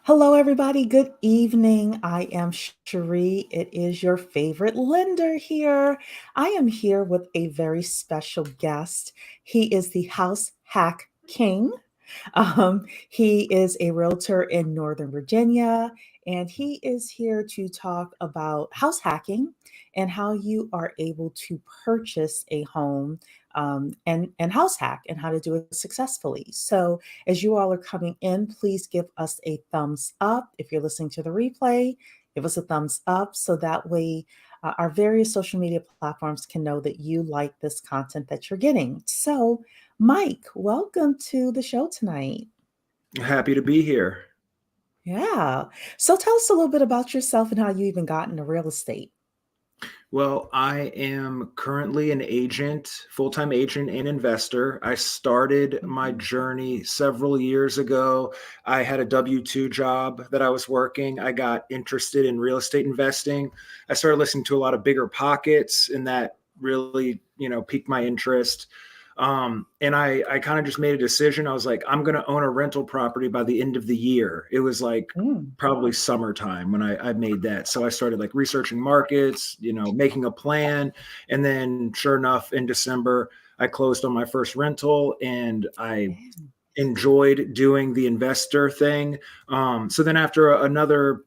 Hello, everybody. Good evening. I am Cheree. It is your favorite lender here. I am here with a very special guest. He is the House Hack King. He is a realtor in Northern Virginia, and he is here to talk about house hacking and how you are able to purchase a home and house hack and how to do it successfully. So, as you all are coming in, please give us a thumbs up. If you're listening to the replay, give us a thumbs up so that way our various social media platforms can know that you like this content that you're getting. So, Mike, welcome to the show tonight. Happy to be here. Yeah. So tell us a little bit about yourself and how you even got into real estate. Well, I am currently an agent, full time agent and investor. I started my Mhm. journey several years ago. I had a W 2 job that I was working. I got interested in real estate investing. I started listening to a lot of Bigger Pockets, and that really, piqued my interest. And I kind of just made a decision. I was like, I'm going to own a rental property by the end of the year. It was like Mm. probably summertime when I made that. So I started like researching markets, making a plan. And then sure enough, in December, I closed on my first rental and I Yeah. enjoyed doing the investor thing. So then after another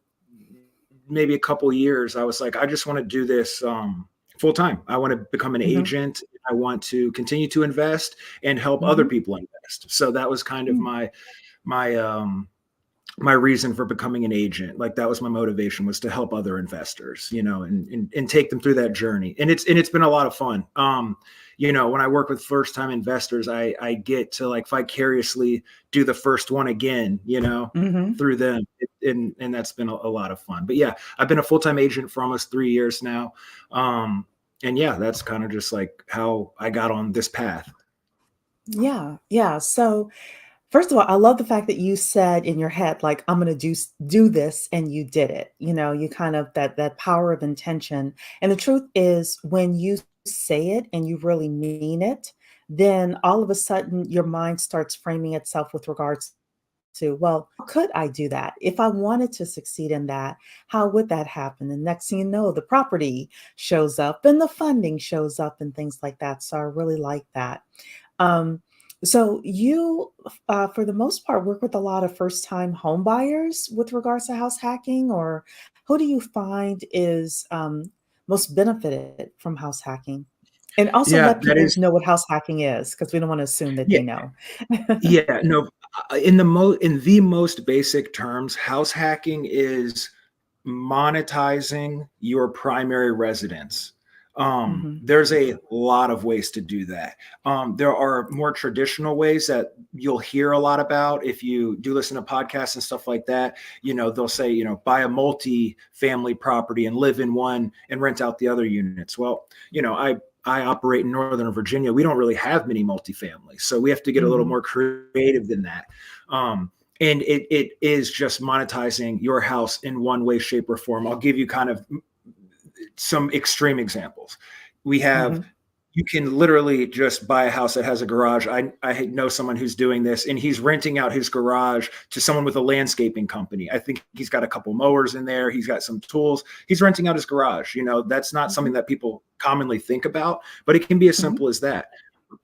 maybe a couple years, I was like, I just want to do this full time. I want to become an Mhm. agent. I want to continue to invest and help other Mhm. people invest. So that was kind of Mm. my my reason for becoming an agent. Like that was my motivation, was to help other investors, and take them through that journey. And it's been a lot of fun. When I work with first time investors, I get to like vicariously do the first one again, Mhm. through them. And that's been a lot of fun. But yeah, I've been a full-time agent for almost 3 years now. And yeah, that's kind of just like how I got on this path. Yeah. Yeah. So first of all, I love the fact that you said in your head, like, I'm gonna do this, and you did it. You kind of that power of intention. And the truth is, when you say it and you really mean it, then all of a sudden your mind starts framing itself with regards to, well, how could I do that? If I wanted to succeed in that, how would that happen? And next thing you know, the property shows up and the funding shows up and things like that. So I really like that. Um, so you, for the most part, work with a lot of first-time home buyers with regards to house hacking, or who do you find is most benefited from house hacking? And also Yeah, let that people is. know what house hacking is, because we don't want to assume that Yeah, they know. yeah, no. In the most basic terms, house hacking is monetizing your primary residence. Mhm, There's a lot of ways to do that. There are more traditional ways that you'll hear a lot about if you do listen to podcasts and stuff like that. They'll say, buy a multi-family property and live in one and rent out the other units. Well, I operate in Northern Virginia. We don't really have many multifamilies, so we have to get a little mhm, more creative than that. And it is just monetizing your house in one way, shape, or form. I'll give you kind of some extreme examples. We have mhm, You can literally just buy a house that has a garage. I know someone who's doing this, and he's renting out his garage to someone with a landscaping company. I think he's got a couple mowers in there. He's got some tools. He's renting out his garage. That's not something mhm, that people commonly think about, but it can be as mhm, simple as that.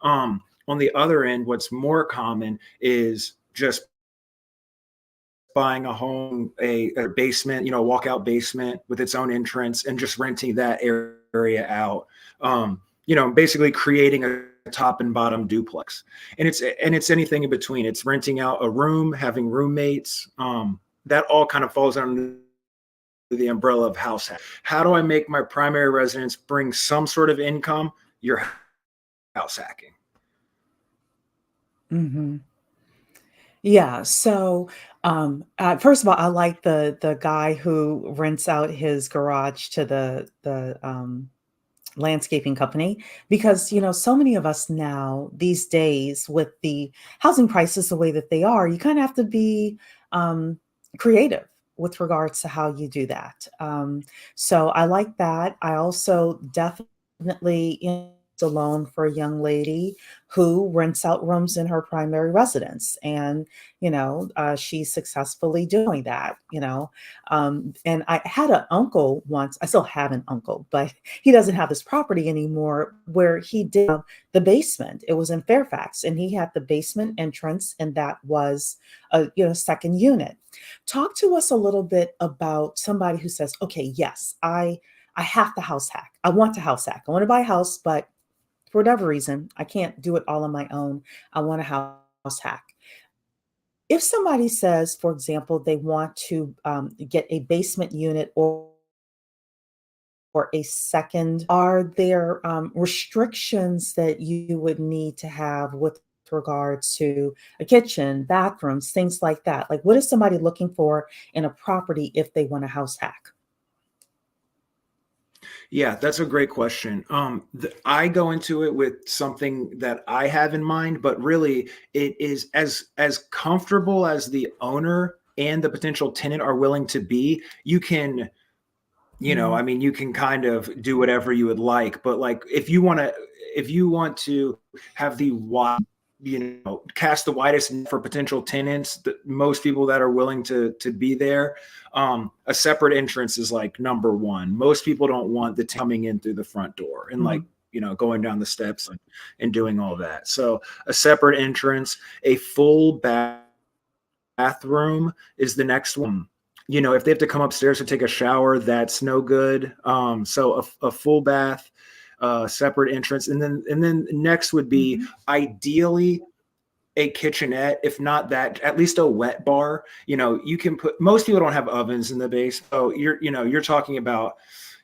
On the other end, what's more common is just buying a home, a basement, a walkout basement with its own entrance, and just renting that area out. Basically creating a top and bottom duplex, and it's anything in between. It's renting out a room, having roommates. That all kind of falls under the umbrella of house hack. How do I make my primary residence bring some sort of income? You're house hacking. mhm. Yeah. So, first of all, I like the guy who rents out his garage to the landscaping company, because so many of us now these days, with the housing prices the way that they are, you kind of have to be um, creative with regards to how you do that. So I like that. I also definitely a loan for a young lady who rents out rooms in her primary residence. And, she's successfully doing that, And I had an uncle once, I still have an uncle, but he doesn't have this property anymore where he did the basement. It was in Fairfax and he had the basement entrance and that was a, second unit. Talk to us a little bit about somebody who says, okay, yes, I have to house hack. I want to house hack. I want to buy a house, but for whatever reason, I can't do it all on my own. I want to house hack. If somebody says, for example, they want to get a basement unit or a second, are there restrictions that you would need to have with regards to a kitchen, bathrooms, things like that? Like, what is somebody looking for in a property if they want a house hack? Yeah, that's a great question. I go into it with something that I have in mind, but really it is as comfortable as the owner and the potential tenant are willing to be. You can, Mm, I mean, you can kind of do whatever you would like, but like if you want to have the wide, cast the widest net for potential tenants, most people that are willing to be there, a separate entrance is like number one. Most people don't want the coming in through the front door and like, mhm, going down the steps and doing all that. So a separate entrance, a full bathroom is the next one. If they have to come upstairs to take a shower, that's no good. So a full bath, separate entrance, and then next would be mhm, ideally a kitchenette, if not that, at least a wet bar. You can put. Most people don't have ovens in the base, so you're talking about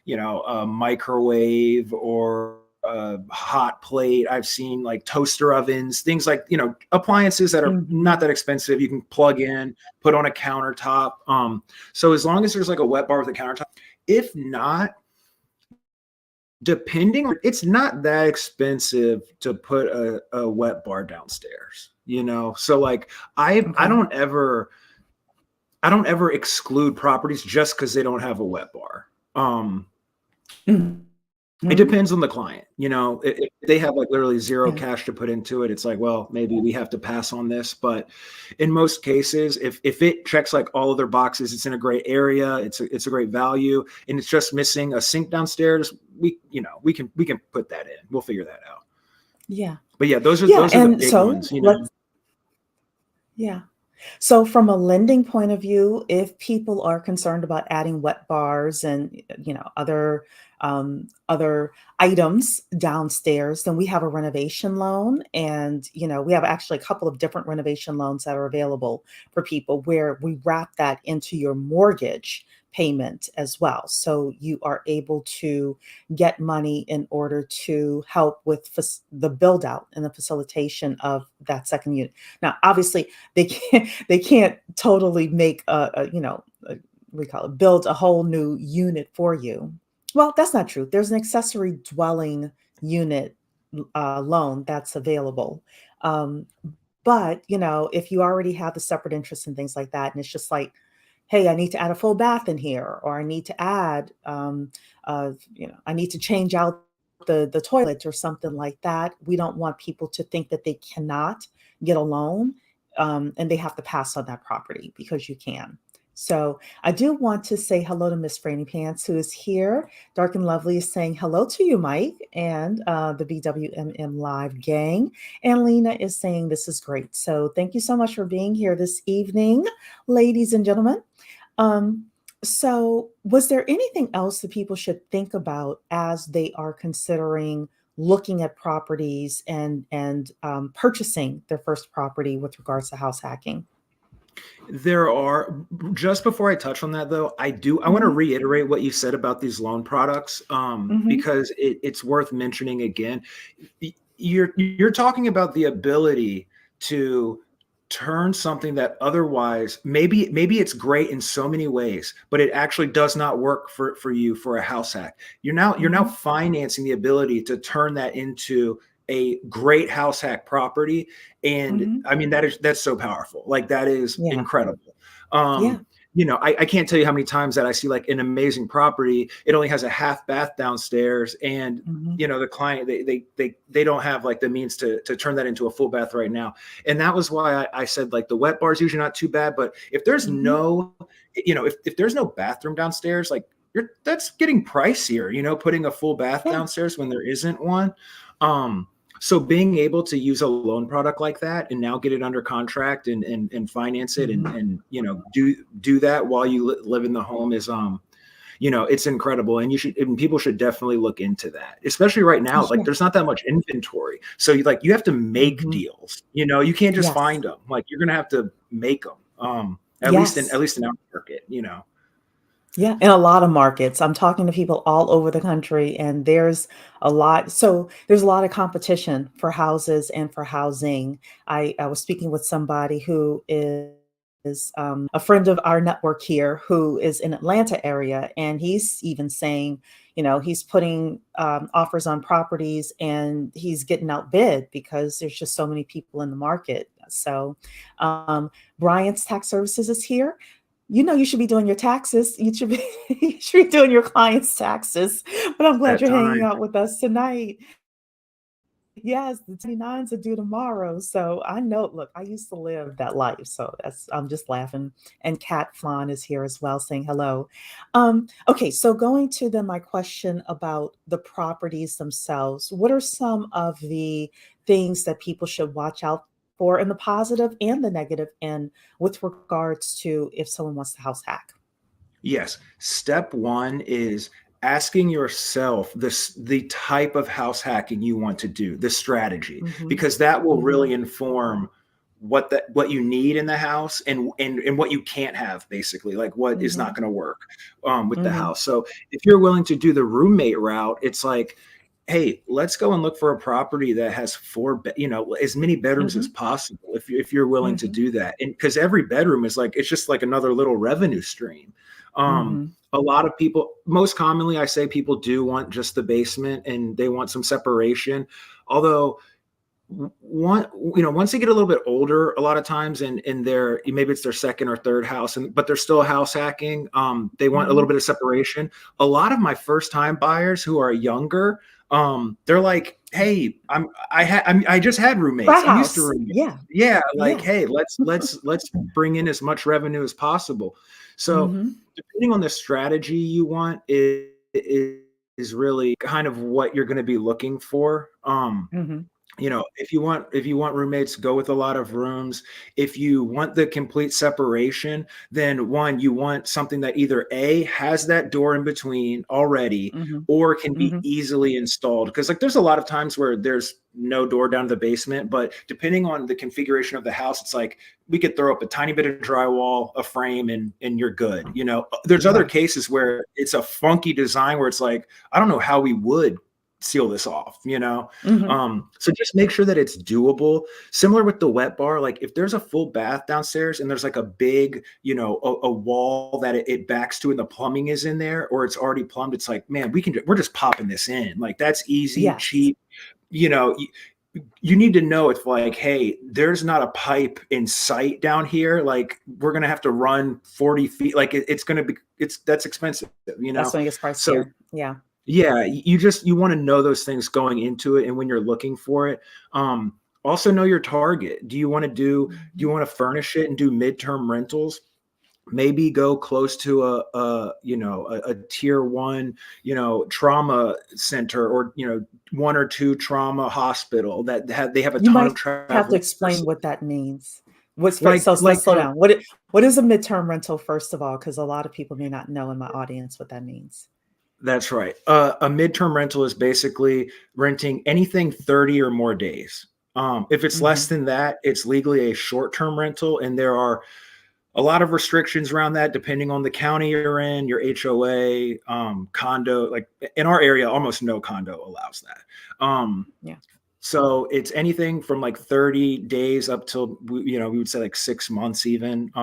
a microwave or a hot plate. I've seen like toaster ovens, things like, appliances that are not mhm. that expensive. You can plug in, put on a countertop. So as long as there's like a wet bar with a countertop, if not, depending on, it's not that expensive to put a wet bar downstairs, So like I Okay. don't ever exclude properties just because they don't have a wet bar. Mhm. It depends on the client. If they have like literally zero Yeah. cash to put into it, it's like, well, maybe we have to pass on this. But in most cases, if it checks like all of their boxes, it's in a great area, it's a great value, and it's just missing a sink downstairs, we can put that in. We'll figure that out. Yeah. But yeah, those are Yeah. the And big so ones. let's, yeah. So from a lending point of view, if people are concerned about adding wet bars and other items downstairs, then we have a renovation loan, and we have actually a couple of different renovation loans that are available for people where we wrap that into your mortgage payment as well. So you are able to get money in order to help with the build out and the facilitation of that second unit. Now, obviously, they can't totally make we call it build a whole new unit for you. Well, that's not true. There's an accessory dwelling unit loan that's available. Um, but if you already have the separate interests and things like that, and it's just like, hey, I need to add a full bath in here, or I need to add, I need to change out the toilet or something like that. We don't want people to think that they cannot get a loan, and they have to pass on that property because you can. So I do want to say hello to Miss Franny Pants, who is here. Dark and Lovely is saying hello to you, Mike, and the BWMM Live gang. And Lena is saying this is great. So thank you so much for being here this evening, ladies and gentlemen. Um, so was there anything else that people should think about as they are considering looking at properties and purchasing their first property with regards to house hacking? There are, just before I touch on that though, I want to Mhm, reiterate what you said about these loan products, mhm, because it's worth mentioning again. You're talking about the ability to turn something that otherwise maybe it's great in so many ways, but it actually does not work for you for a house hack. You're now mhm, financing the ability to turn that into a great house hack property. And mhm. I mean, that's so powerful. Like that is Yeah, incredible. Um, yeah. I can't tell you how many times that I see like an amazing property. It only has a half bath downstairs, and Mhm. the client, they don't have like the means to turn that into a full bath right now. And that was why I said like the wet bar is usually not too bad, but if there's Mhm. no, if there's no bathroom downstairs, like that's getting pricier, putting a full bath Yeah. downstairs when there isn't one. So being able to use a loan product like that and now get it under contract and finance it Mhm. and do that while you live in the home is it's incredible. And people should definitely look into that, especially right now. Like Yeah. there's not that much inventory, so you have to make Mhm. deals. You can't just Yes. find them. Like you're gonna have to make them. At Yes. least in our market. Yeah, in a lot of markets. I'm talking to people all over the country, and there's a lot of competition for houses and for housing. I was speaking with somebody who is a friend of our network here who is in Atlanta area, and he's even saying, he's putting offers on properties and he's getting outbid because there's just so many people in the market. So, Brian's Tax Services is here. You should be doing your taxes. You should be you should be doing your clients' taxes. But I'm glad That you're hanging time. out with us tonight. Yes, the 29s are due tomorrow. So I know, look, I used to live that life. So I'm just laughing. And Kat Flan is here as well saying hello. Okay, so going to my question about the properties themselves, what are some of the things that people should watch out for in the positive and the negative and with regards to if someone wants to house hack? Yes. Step one is asking yourself the type of house hacking you want to do, the strategy, Mm-hmm. because that will Mm-hmm. really inform what you need in the house and what you can't have, basically, like what is Mm-hmm. not going to work with the Mm-hmm. house. So if you're willing to do the roommate route, it's like, hey, let's go and look for a property that has as many bedrooms as Mm-hmm. possible if you're willing to Mm-hmm. do that. And because every bedroom is like, it's just like another little revenue stream. Mm-hmm. A lot of people, most commonly, I say people do want just the basement and they want some separation. Although once they get a little bit older, a lot of times in their, maybe it's their second or third house, but they're still house hacking. They want a Mm-hmm. little bit of separation. A lot of my first time buyers who are younger, they're like, hey, I just had roommates. Frat I'm used to house. roommates. Yeah. Yeah, like, Yeah. hey, let's bring in as much revenue as possible. So Mm-hmm. depending on the strategy you want, is really kind of what you're going to be looking for. Mm-hmm. If you want roommates, go with a lot of rooms. If you want the complete separation, then one, you want something that either A, has that door in between already, Mm-hmm. or can be Mm-hmm. easily installed. Because like there's a lot of times where there's no door down to the basement, but depending on the configuration of the house, it's like we could throw up a tiny bit of drywall, a frame, and you're good. There's other Right. cases where it's a funky design where it's like, I don't know how we would seal this off. Mm-hmm. So just make sure that it's doable. Similar with the wet bar, like if there's a full bath downstairs and there's like a big, a wall that it backs to and the plumbing is in there or it's already plumbed, it's like, man, we're just popping this in. Like that's easy, Yes. cheap. You know, you need to know it's like, hey, there's not a pipe in sight down here. Like we're gonna have to run 40 feet. Like it's gonna be that's expensive. That's when it gets So pricier. Yeah. yeah, you want to know those things going into it and when you're looking for it. Also know your target. Do you Mm-hmm. want to furnish it and do midterm rentals? Maybe go close to a tier one, trauma center, or one or two trauma hospital that they have a You ton of might have to traveling explain nurses. what that means. What's first, Like so like let's slow down. What is a midterm rental, first of all? Because a lot of people may not know in my audience what that means. That's right. A midterm rental is basically renting anything 30 or more days. If it's less Mm-hmm. than that, it's legally a short-term rental, and there are a lot of restrictions around that depending on the county you're in, your HOA, condo. Like in our area, almost no condo allows that. Yeah. So it's anything from like 30 days up till, we would say like 6 months even. The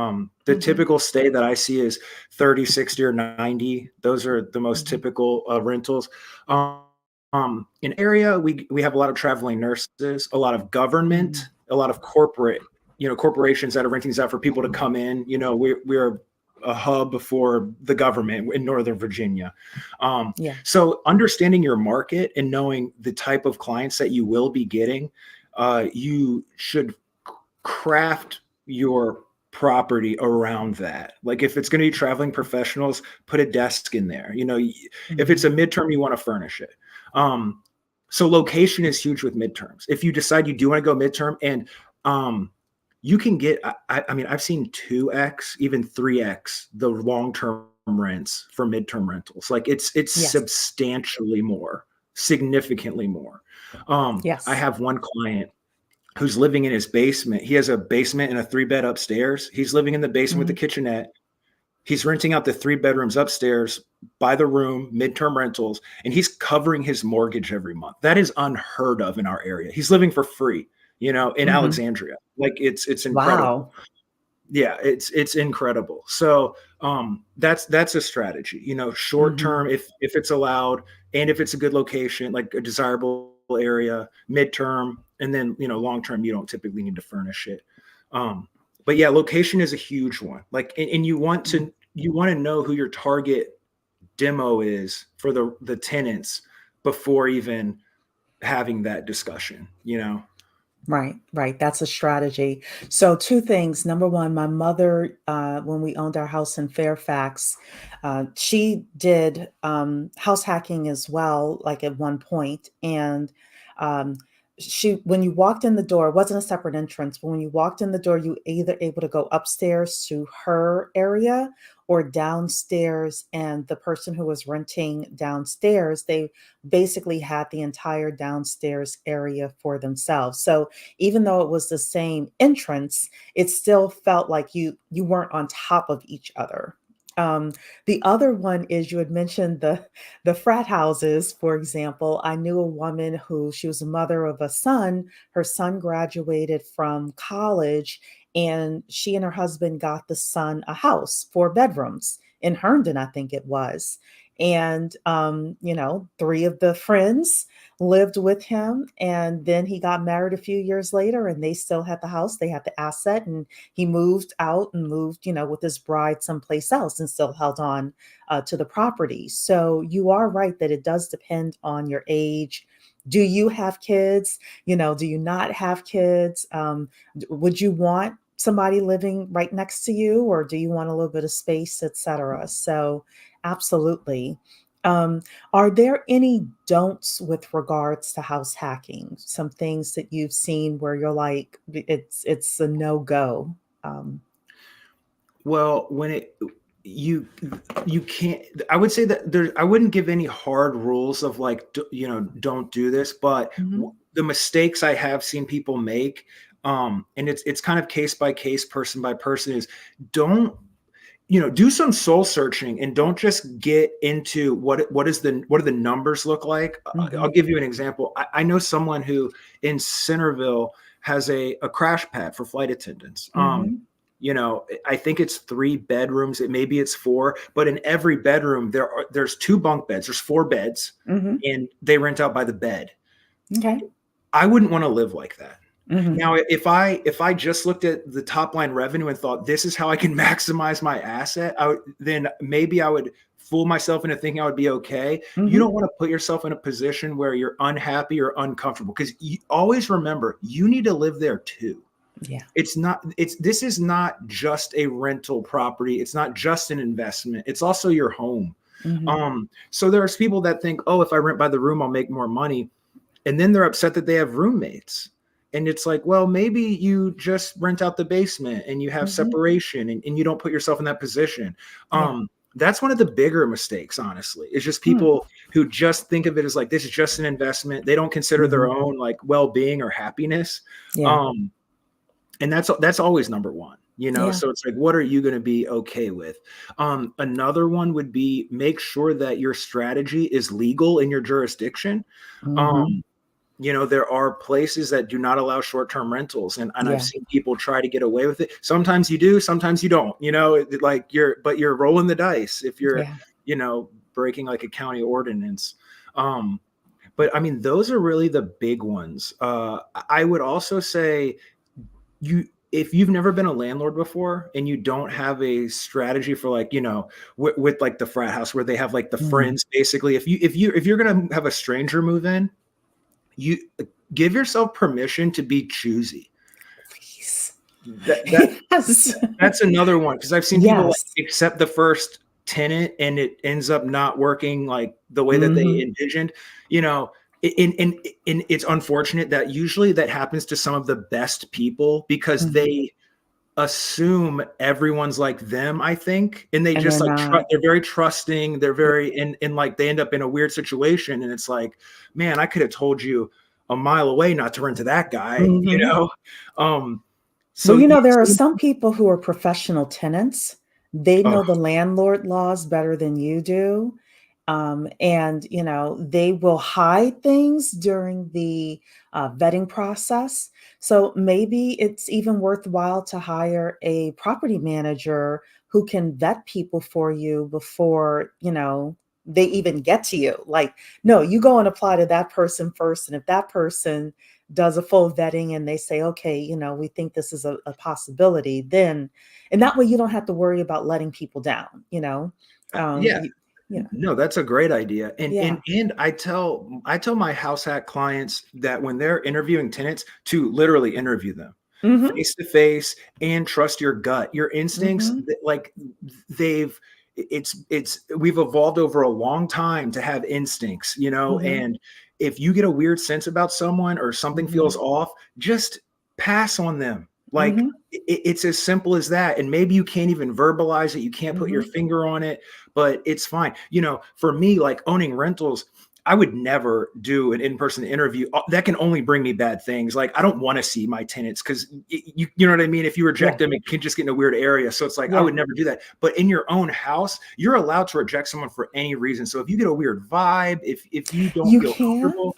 Mm-hmm. typical stay that I see is 30, 60, or 90. Those are the most Mm-hmm. typical rentals. In area, we have a lot of traveling nurses, a lot of government, Mm-hmm. a lot of corporations that are renting these out for people to come in. We're a hub for the government in Northern Virginia. Yeah. So understanding your market and knowing the type of clients that you will be getting, you should craft your property around that. Like if it's going to be traveling professionals, put a desk in there. If it's a Mhm. midterm, you want to furnish it. So location is huge with midterms. If you decide you do want to go midterm, and you can get, I mean, I've seen 2x, even 3x the long-term rents for midterm rentals. Like it's Yes. substantially more, significantly more. I Yes. have one client who's living in his basement. He has a basement and a 3-bed upstairs. He's living in the basement with the Mhm. kitchenette. He's renting out the 3 bedrooms upstairs by the room, midterm rentals, and he's covering his mortgage every month. That is unheard of in our area. He's living for free, in Mhm. Alexandria. Like it's incredible. Wow. Yeah, it's incredible. So that's a strategy. Short Mhm. term, if it's allowed, and if it's a good location, like a desirable area, midterm, and then long term, you don't typically need to furnish it. Um, but yeah, location is a huge one. Like, and you want to know who your target demo is for the tenants before even having that discussion. Right, right. That's a strategy. So, two things. Number one, my mother, when we owned our house in Fairfax, she did house hacking as well, like at one point. And um, when you walked in the door, it wasn't a separate entrance, but when you walked in the door, you either able to go upstairs to her area or downstairs. And the person who was renting downstairs, they basically had the entire downstairs area for themselves. So, even though it was the same entrance, it still felt like you weren't on top of each other. Um, the other one is you had mentioned the frat houses, for example. I knew a woman who she was a mother of a son. Her son graduated from college, and she and her husband got the son a house, 4 bedrooms in Herndon, I think it was. And three of the friends lived with him, and then he got married a few years later, and they still had the house, they had the asset, and he moved out and moved with his bride someplace else and still held on to the property. So you are right that it does depend on your age. Do you have kids? Do you not have kids? Would you want somebody living right next to you, or do you want a little bit of space, etc.? So absolutely. um, are there any don'ts with regards to house hacking? Some things that you've seen where you're like, it's a no-go. Um, Well, you you can't. I would say that I wouldn't give any hard rules of like don't do this, but mhm, the mistakes I have seen people make, and it's kind of case by case, person by person, is don't do some soul searching and don't just get into what do the numbers look like. I'll mhm, give you an example. I know someone who in Centerville has a crash pad for flight attendants. mhm, I think it's 3 bedrooms. Maybe it's 4, but in every bedroom there's 2 bunk beds. There's 4 beds, mhm. and they rent out by the bed. Okay. I wouldn't want to live like that. Mhm, Now, if I just looked at the top line revenue and thought this is how I can maximize my asset, then maybe I would fool myself into thinking I would be okay. You mhm. don't want to put yourself in a position where you're unhappy or uncomfortable, because you always remember you need to live there too. Yeah. This is not just a rental property. It's not just an investment. It's also your home. Mhm, So there's people that think, oh, if I rent by the room, I'll make more money. And then they're upset that they have roommates. And it's like, well, maybe you just rent out the basement and you have mhm. separation, and you don't put yourself in that position. Yeah. That's one of the bigger mistakes, honestly. It's just Hmm. people who just think of it as like this is just an investment. They don't consider their Mhm. own like well-being or happiness. Yeah. Um, and that's always number one. Yeah. So it's like, what are you going to be okay with? Another one would be make sure that your strategy is legal in your jurisdiction. Mhm. um, there are places that do not allow short-term rentals, and I've Yeah. seen people try to get away with it. Sometimes you do, sometimes you don't. Like you're rolling the dice if you're Yeah. breaking like a county ordinance. um, but I mean, those are really the big ones. I would also say you if you've never been a landlord before and you don't have a strategy for like, with like the frat house where they have like the Mm, friends, basically, if you're gonna have a stranger move in, you give yourself permission to be choosy. please. That Yes. that's another one, because I've seen people like Yes. accept the first tenant and it ends up not working like the way that they Hmm. envisioned. You know, and it's unfortunate that usually that happens to some of the best people because Hmm. they assume everyone's like them, I think, and they And just they're like not. they're very trusting, they're very and like they end up in a weird situation, and it's like, man, I could have told you a mile away not to rent to that guy, Hmm. um Well, so yeah, there are some people who are professional tenants. They oh, know the landlord laws better than you do. And, they will hide things during the vetting process. So maybe it's even worthwhile to hire a property manager who can vet people for you before, they even get to you. Like, no, you go and apply to that person first. And if that person does a full vetting and they say, okay, we think this is a possibility, then, and that way you don't have to worry about letting people down, yeah. you, you know, No, that's a great idea. And and yeah. and I tell my house hack clients that when they're interviewing tenants to literally interview them Mhm, face to face and trust your gut, your instincts. mhm, Like they've it's we've evolved over a long time to have instincts, mhm, and if you get a weird sense about someone or something feels mhm, off, just pass on them. Like mhm, it's as simple as that. And maybe you can't even verbalize it, you can't put your mhm, finger on it, but it's fine. For me, like owning rentals, I would never do an in-person interview. That can only bring me bad things. Like I don't want to see my tenants because you know what I mean? If you yeah, reject them, it can just get in a weird area. So it's like I yeah. would never do that. But in your own house, you're allowed to reject someone for any reason. So if you get a weird vibe, if you don't You feel can? comfortable,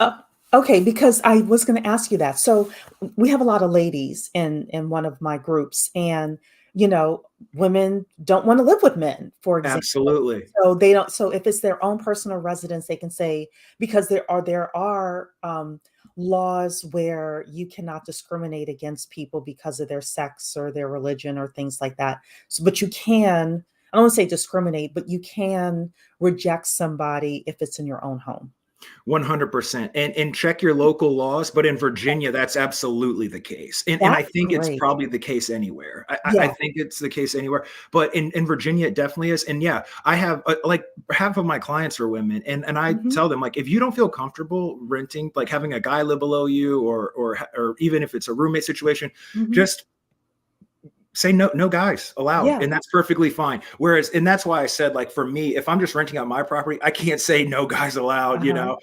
Okay, because I was gonna ask you that. So, we have a lot of ladies in one of my groups, and, you know, women don't wanna live with men, for example. absolutely. So they don't, so if it's their own personal residence, they can say, because there are laws where you cannot discriminate against people because of their sex or their religion or things like that. So, but you can, I don't wanna say discriminate, but you can reject somebody if it's in your own home. 100%. And check your local laws, but in Virginia, that's absolutely the case. And I That's think it's great. probably the case anywhere. I Yeah. think it's the case anywhere, but in Virginia, it definitely is. And yeah, I have like half of my clients are women, and I Mhm, tell them like if you don't feel comfortable renting, like having a guy live below you, or even if it's a roommate situation, mhm. just say no, no guys allowed, Yeah. and that's perfectly fine. Whereas, and that's why I said, like, for me, if I'm just renting out my property, I can't say no guys allowed, Uh-huh.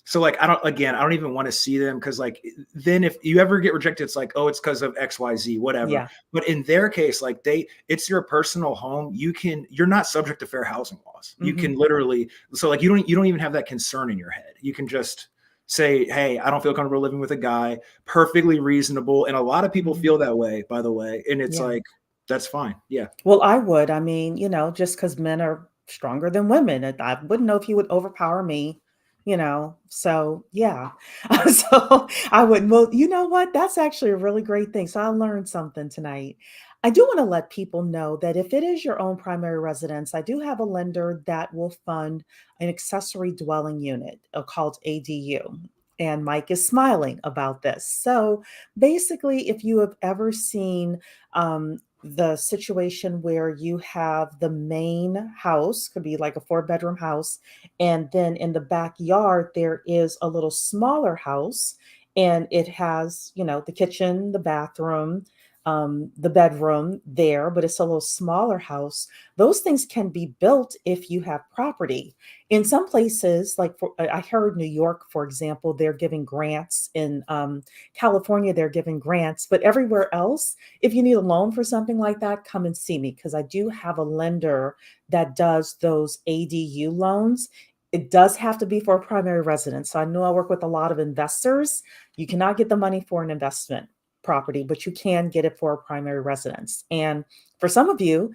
so like I don't even want to see them, because like then if you ever get rejected, it's like, oh, it's because of XYZ, whatever. Yeah. But in their case, like it's your personal home. You're not subject to fair housing laws. You Mhm, can literally, so like you don't even have that concern in your head. You can just say, hey, I don't feel comfortable living with a guy. Perfectly reasonable, and a lot of people mhm. feel that way, by the way, and it's Yeah. like that's fine. Yeah. Well, I would. I mean, just because men are stronger than women, and I wouldn't know if he would overpower me, So, yeah. So, I would, well, you know what? That's actually a really great thing. So, I learned something tonight. I do wanna let people know that if it is your own primary residence, I do have a lender that will fund an accessory dwelling unit, called ADU, and Mike is smiling about this. So, basically, if you have ever seen, the situation where you have the main house, could be like a four-bedroom house, and then in the backyard there is a little smaller house, and it has, the kitchen, the bathroom, the bedroom there, but it's a little smaller house. Those things can be built if you have property. In some places, like I heard New York, for example, they're giving grants. In California, they're giving grants, but everywhere else, if you need a loan for something like that, come and see me, because I do have a lender that does those ADU loans. It does have to be for a primary residence. So I know I work with a lot of investors. You cannot get the money for an investment property, but you can get it for a primary residence. And for some of you,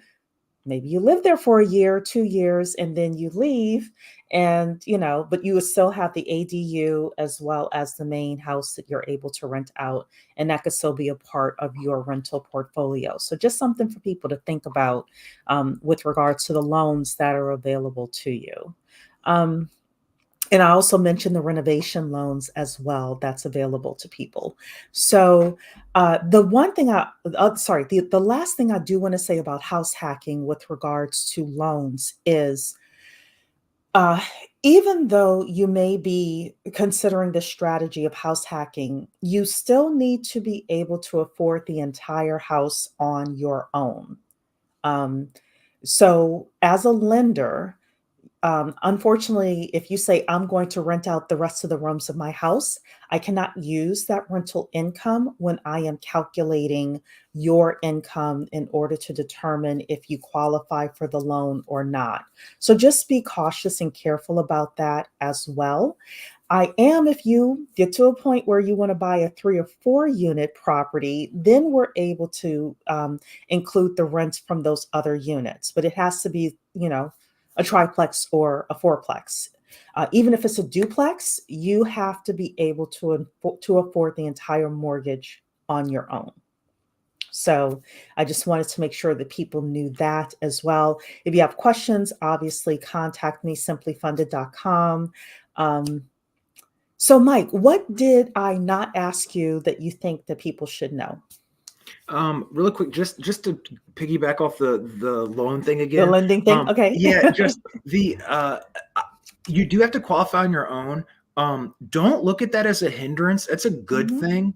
maybe you live there for a year, 2 years, and then you leave, and but you would still have the ADU as well as the main house that you're able to rent out, and that could still be a part of your rental portfolio. So just something for people to think about with regards to the loans that are available to you. Um, and I also mentioned the renovation loans as well that's available to people. So the one thing sorry, the last thing I do want to say about house hacking with regards to loans is uh, even though you may be considering the strategy of house hacking, you still need to be able to afford the entire house on your own. Um, so as a lender, unfortunately, if you say, I'm going to rent out the rest of the rooms of my house, I cannot use that rental income when I am calculating your income in order to determine if you qualify for the loan or not. So just be cautious and careful about that as well. I am, if you get to a point where you want to buy a 3 or 4 unit property, then we're able to include the rents from those other units. But it has to be, a triplex or a fourplex. Even if it's a duplex, you have to be able to afford the entire mortgage on your own. So I just wanted to make sure that people knew that as well. If you have questions, obviously contact me, simplifunded.com. So Mike, what did I not ask you that you think that people should know? Really quick, just to piggyback off the loan thing The again. lending thing? Okay. Yeah, just the you do have to qualify on your own. Don't look at that as a hindrance. It's a good Mhm, thing.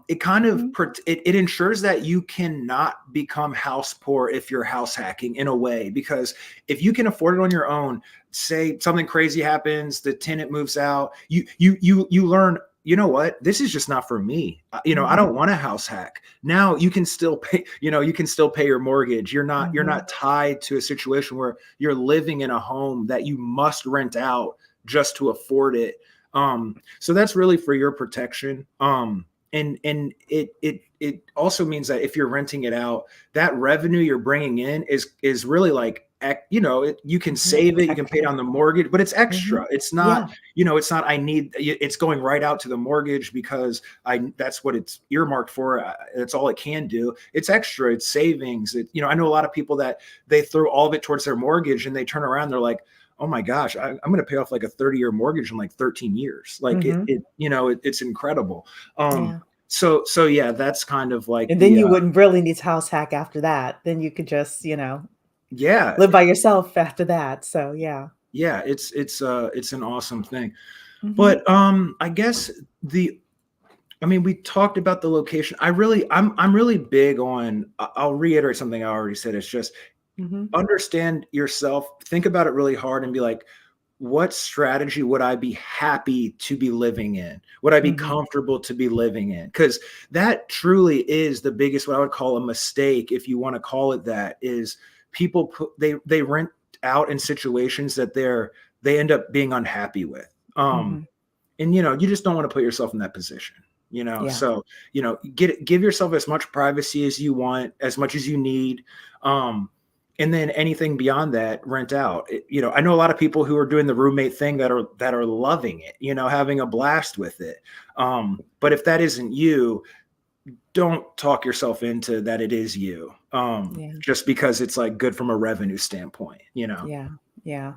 It kind of mhm, it ensures that you cannot become house poor if you're house hacking in a way, because if you can afford it on your own, say something crazy happens, the tenant moves out, you learn, you know what, this is just not for me. I mhm, don't want a house hack. Now you can still pay, you can still pay your mortgage. You're mhm, not tied to a situation where you're living in a home that you must rent out just to afford it. So that's really for your protection. And it also means that if you're renting it out, that revenue you're bringing in is really like, you can mhm. save it, you can pay Extra. down the mortgage, but it's Mhm. extra. It's not, Yeah. it's not, it's going right out to the mortgage because that's what it's earmarked for. That's all it can do. It's extra, it's savings. I know a lot of people that they throw all of it towards their mortgage and they turn around, they're like, oh my gosh, I'm going to pay off like a 30-year mortgage in like 13 years. Like Mhm. it's incredible. Um, Yeah. so yeah, that's kind of like And then the, you wouldn't really need to house hack after that. Then you could just, yeah, live by yourself after that. So yeah. yeah, it's an awesome thing. Mhm, But I guess we talked about the location. I'm really big on, I'll reiterate something I already said. It's just mhm, understand yourself, think about it really hard and be like, what strategy would I be happy to be living in? Would I be mhm, comfortable to be living in? Because that truly is the biggest, what I would call a mistake, if you want to call it that, is people they rent out in situations that they end up being unhappy with. mhm. And you just don't want to put yourself in that position. Yeah. So give yourself as much privacy as you want, as much as you need. um and then anything beyond that, rent out. I know a lot of people who are doing the roommate thing that are loving it, having a blast with it. But if that isn't you, don't talk yourself into that it is you, Yeah. just because it's like good from a revenue standpoint. Yeah. Yeah.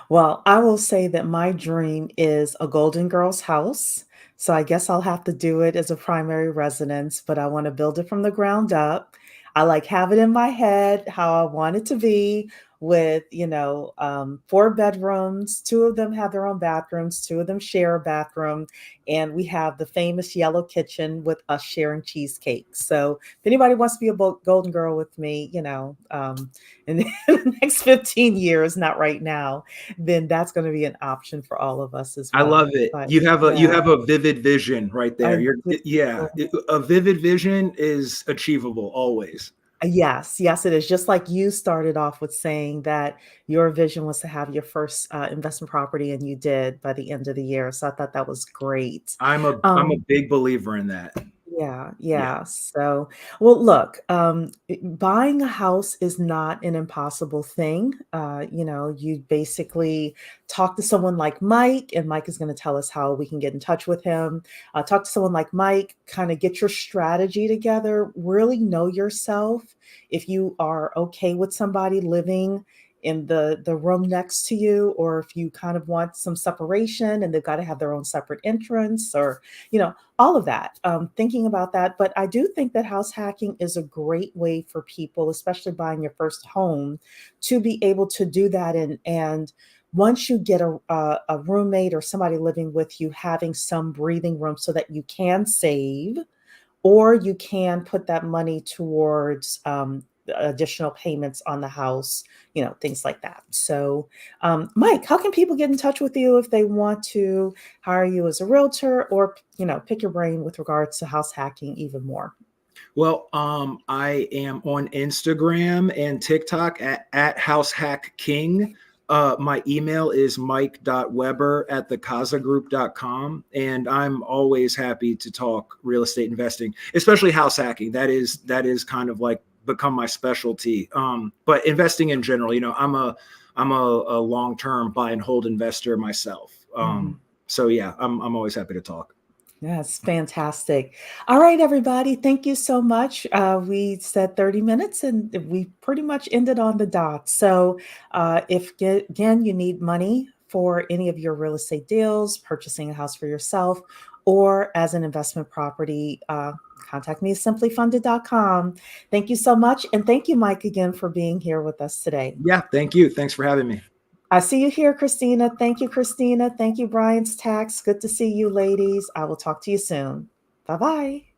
Well, I will say that my dream is a Golden Girls house. So I guess I'll have to do it as a primary residence, but I want to build it from the ground up. I like have it in my head how I want it to be with, 4 bedrooms. Two of them have their own bathrooms, two of them share a bathroom. And we have the famous yellow kitchen with us sharing cheesecake. So if anybody wants to be a Golden Girl with me, in the next 15 years, not right now, then that's going to be an option for all of us as I love well. it. But You yeah, have a vivid vision right there. I You're do. yeah, a vivid vision is achievable always. Yes, yes, it is. Just like you started off with saying that your vision was to have your first investment property, and you did by the end of the year. So I thought that was great. I'm a Um, big believer in that. Yeah, Yeah. yeah. So, well, look, buying a house is not an impossible thing. You basically talk to someone like Mike, and Mike is going to tell us how we can get in touch with him. Talk to someone like Mike, kind of get your strategy together, really know yourself. If you are okay with somebody living in the room next to you, or if you kind of want some separation and they've got to have their own separate entrance, or all of that, thinking about that. But I do think that house hacking is a great way for people, especially buying your first home, to be able to do that. And once you get a roommate or somebody living with you, having some breathing room so that you can save, or you can put that money towards additional payments on the house, things like that. So, Mike, how can people get in touch with you if they want to hire you as a realtor, or, pick your brain with regards to house hacking even more? Well, I am on Instagram and TikTok at House Hack King. My email is mike.weber@thecasagroup.com. And I'm always happy to talk real estate investing, especially house hacking. That is kind of like become my specialty. But investing in general, I'm a long-term buy and hold investor myself. Mhm. So yeah, I'm always happy to talk. That's fantastic. All right, everybody. Thank you so much. We said 30 minutes and we pretty much ended on the dot. So, if again, you need money for any of your real estate deals, purchasing a house for yourself, or as an investment property, contact me at simplyfunded.com. Thank you so much. And thank you, Mike, again for being here with us today. Yeah, thank you. Thanks for having me. I see you here, Christina. Thank you, Christina. Thank you, Brian's Tax. Good to see you, ladies. I will talk to you soon. Bye bye.